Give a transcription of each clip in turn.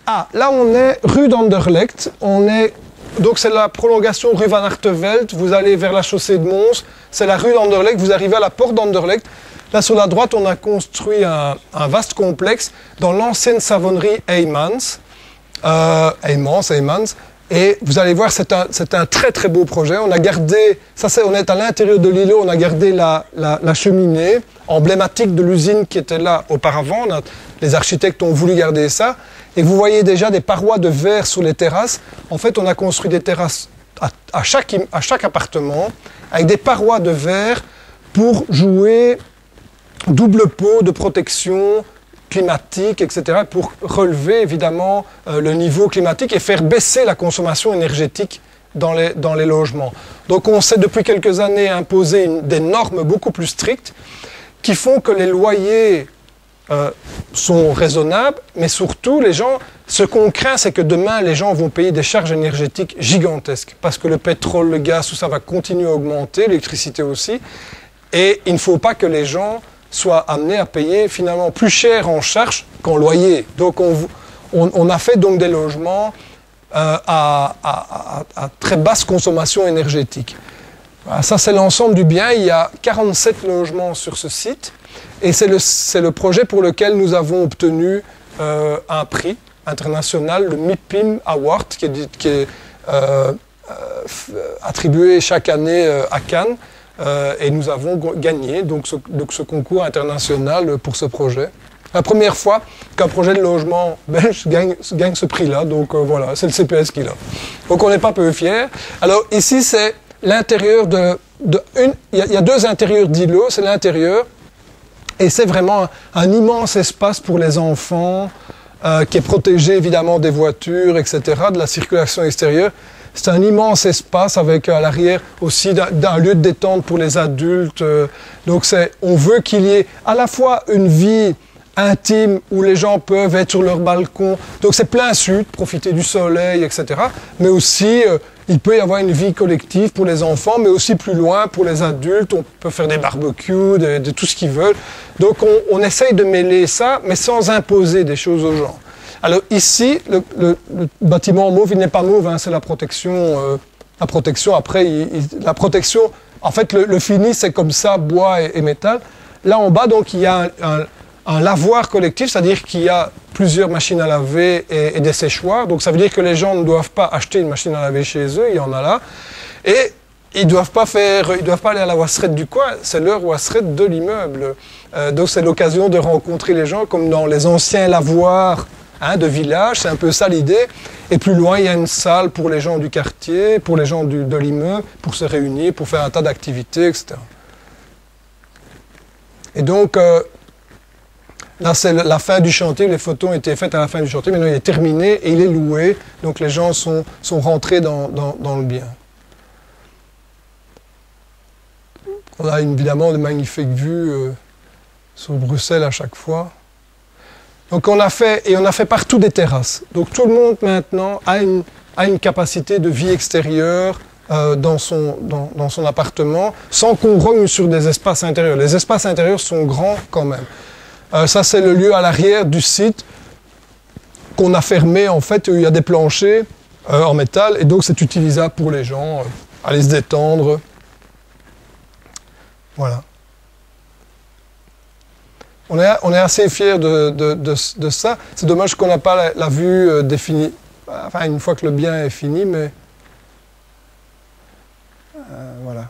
Ah, là on est rue d'Anderlecht, donc c'est la prolongation rue Van Artevelde, vous allez vers la chaussée de Mons, c'est la rue d'Anderlecht, vous arrivez à la porte d'Anderlecht. Là sur la droite on a construit un vaste complexe dans l'ancienne savonnerie Heymans, et vous allez voir c'est un très très beau projet. On a gardé, on est à l'intérieur de l'îlot, on a gardé la cheminée emblématique de l'usine qui était là auparavant. Les architectes ont voulu garder ça. Et vous voyez déjà des parois de verre sur les terrasses. En fait, on a construit des terrasses à chaque appartement avec des parois de verre pour jouer double pot de protection climatique, etc., pour relever évidemment le niveau climatique et faire baisser la consommation énergétique dans les logements. Donc on s'est depuis quelques années imposé des normes beaucoup plus strictes qui font que les loyers sont raisonnables, mais surtout, ce qu'on craint, c'est que demain, les gens vont payer des charges énergétiques gigantesques, parce que le pétrole, le gaz, tout ça va continuer à augmenter, l'électricité aussi, et il ne faut pas que les gens soient amenés à payer finalement plus cher en charge qu'en loyer. Donc on a fait donc des logements à très basse consommation énergétique. Voilà, ça, c'est l'ensemble du bien. Il y a 47 logements sur ce site. Et c'est le projet pour lequel nous avons obtenu un prix international, le MIPIM Award, qui est attribué chaque année à Cannes. Et nous avons gagné donc ce concours international pour ce projet. La première fois qu'un projet de logement belge gagne ce prix-là. Donc voilà, c'est le CPS qui l'a. Donc on n'est pas peu fiers. Alors ici, c'est l'intérieur il y a deux intérieurs d'îlots, c'est l'intérieur. Et c'est vraiment un immense espace pour les enfants, qui est protégé évidemment des voitures, etc., de la circulation extérieure. C'est un immense espace avec à l'arrière aussi d'un lieu de détente pour les adultes. Donc on veut qu'il y ait à la fois une vie intime où les gens peuvent être sur leur balcon. Donc c'est plein sud, profiter du soleil, etc. Mais aussi, il peut y avoir une vie collective pour les enfants, mais aussi plus loin pour les adultes. On peut faire des barbecues, de tout ce qu'ils veulent. Donc on essaye de mêler ça, mais sans imposer des choses aux gens. Alors ici, le bâtiment mauve, il n'est pas mauve, hein, c'est la protection. La protection, après, la protection, en fait, le fini, c'est comme ça, bois et métal. Là en bas, donc, il y a un lavoir collectif, c'est-à-dire qu'il y a plusieurs machines à laver et des séchoirs. Donc ça veut dire que les gens ne doivent pas acheter une machine à laver chez eux, il y en a là. Et ils ne doivent pas aller à la wasserette du coin, c'est leur wasserette de l'immeuble. Donc c'est l'occasion de rencontrer les gens, comme dans les anciens lavoirs de village, c'est un peu ça l'idée. Et plus loin, il y a une salle pour les gens du quartier, pour les gens de l'immeuble, pour se réunir, pour faire un tas d'activités, etc. Et donc, là, c'est la fin du chantier. Les photos ont été faites à la fin du chantier. Maintenant, il est terminé et il est loué. Donc, les gens sont rentrés dans le bien. On a évidemment de magnifiques vues sur Bruxelles à chaque fois. Donc, on a fait partout des terrasses. Donc, tout le monde, maintenant, a une capacité de vie extérieure dans son appartement, sans qu'on rogne sur des espaces intérieurs. Les espaces intérieurs sont grands quand même. Ça, c'est le lieu à l'arrière du site qu'on a fermé, en fait, où il y a des planchers en métal, et donc c'est utilisable pour les gens, aller se détendre. Voilà. On est assez fiers de ça. C'est dommage qu'on n'a pas la vue définie, enfin, une fois que le bien est fini, mais voilà.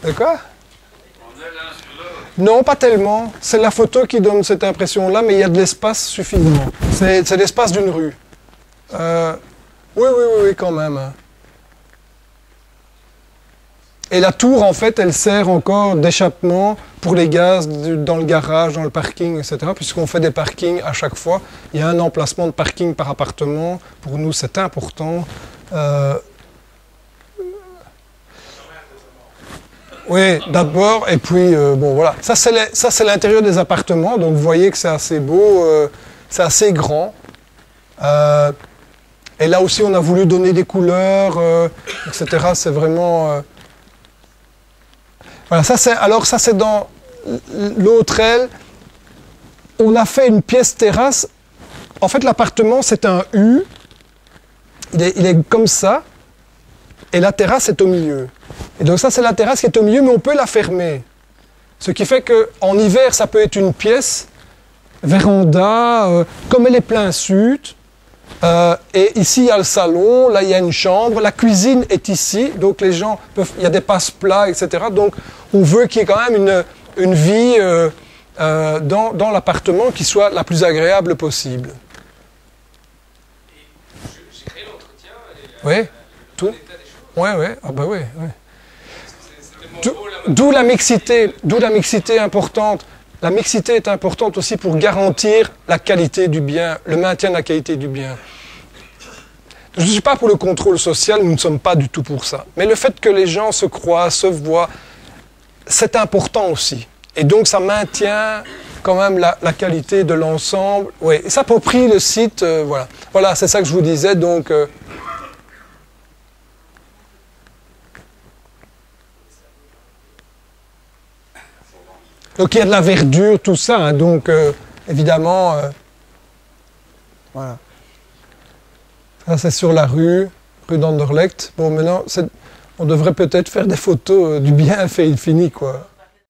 De quoi? Non, pas tellement. C'est la photo qui donne cette impression-là, mais il y a de l'espace suffisamment. C'est l'espace d'une rue. Oui, quand même. Et la tour, en fait, elle sert encore d'échappement pour les gaz dans le garage, dans le parking, etc. Puisqu'on fait des parkings à chaque fois. Il y a un emplacement de parking par appartement. Pour nous, c'est important. Oui, d'abord, et puis, bon, voilà. Ça, c'est l'intérieur des appartements, donc vous voyez que c'est assez beau, c'est assez grand. Et là aussi, on a voulu donner des couleurs, etc. C'est vraiment... Voilà, alors ça c'est dans l'autre aile. On a fait une pièce terrasse. En fait, l'appartement, c'est un U. Il est comme ça. Et la terrasse est au milieu. Et donc ça, c'est la terrasse qui est au milieu, mais on peut la fermer. Ce qui fait qu'en hiver, ça peut être une pièce, véranda, comme elle est plein sud. Et ici, il y a le salon, là, il y a une chambre. La cuisine est ici, donc les gens peuvent... Il y a des passe-plats, etc. Donc, on veut qu'il y ait quand même une vie dans l'appartement qui soit la plus agréable possible. J'ai créé l'entretien. Oui, tout. Oui, oui, ah bah oui. C'était mon rôle D'où la mixité importante. La mixité est importante aussi pour garantir la qualité du bien, le maintien de la qualité du bien. Je ne suis pas pour le contrôle social, nous ne sommes pas du tout pour ça. Mais le fait que les gens se croisent, se voient, c'est important aussi. Et donc ça maintient quand même la qualité de l'ensemble. Oui, et s'approprie le site, voilà. Voilà, c'est ça que je vous disais, donc... Donc il y a de la verdure, tout ça, hein, donc évidemment, voilà. Ça c'est sur la rue d'Anderlecht. Bon maintenant, on devrait peut-être faire des photos du bien fait et fini, quoi.